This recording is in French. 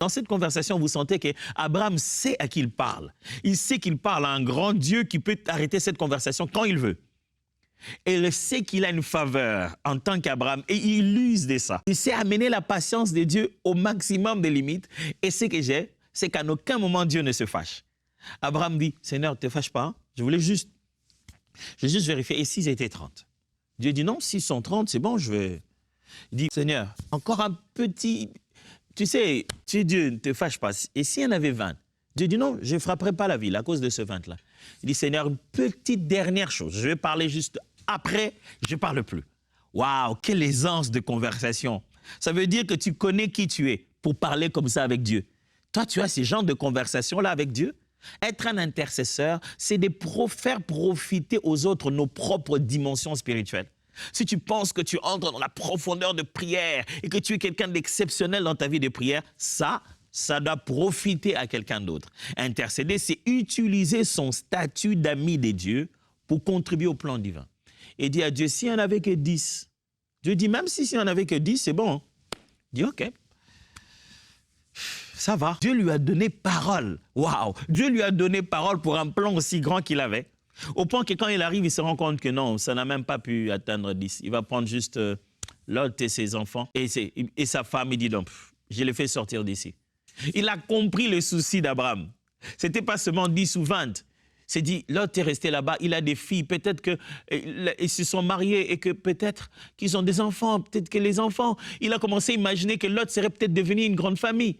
Dans cette conversation, vous sentez qu'Abraham sait à qui il parle. Il sait qu'il parle à un grand Dieu qui peut arrêter cette conversation quand il veut. Et il sait qu'il a une faveur en tant qu'Abraham et il use de ça. Il sait amener la patience de Dieu au maximum des limites. Et ce que j'ai, c'est qu'à aucun moment Dieu ne se fâche. Abraham dit, Seigneur, ne te fâche pas. Je voulais juste vérifier. Et s'ils étaient 30? Dieu dit, non, s'ils sont 30, c'est bon, je vais... Il dit, Seigneur, encore un petit... Tu sais, tu es Dieu, ne te fâche pas. Et s'il y en avait 20? Dieu dit, non, je ne frapperai pas la ville à cause de ce 20-là. Il dit, Seigneur, une petite dernière chose. Je vais parler juste après, je ne parle plus. Waouh, quelle aisance de conversation. Ça veut dire que tu connais qui tu es pour parler comme ça avec Dieu. Toi, tu as ces genres de conversations-là avec Dieu. Être un intercesseur, c'est de faire profiter aux autres nos propres dimensions spirituelles. Si tu penses que tu entres dans la profondeur de prière et que tu es quelqu'un d'exceptionnel dans ta vie de prière, ça doit profiter à quelqu'un d'autre. Intercéder, c'est utiliser son statut d'ami de Dieu pour contribuer au plan divin. Et dire à Dieu, s'il n'y en avait que 10, Dieu dit, même s'il n'y en avait que 10, c'est bon. Hein? Il dit, OK. Ça va. Dieu lui a donné parole. Waouh! Dieu lui a donné parole pour un plan aussi grand qu'il avait. Au point que quand il arrive, il se rend compte que non, ça n'a même pas pu atteindre 10. Il va prendre juste Lot et ses enfants et sa femme. Il dit donc, je les fais sortir d'ici. Il a compris le souci d'Abraham. Ce n'était pas seulement 10 ou 20. C'est dit, Lot est resté là-bas, il a des filles, peut-être qu'ils se sont mariés et que peut-être qu'ils ont des enfants, peut-être que les enfants... Il a commencé à imaginer que Lot serait peut-être devenu une grande famille.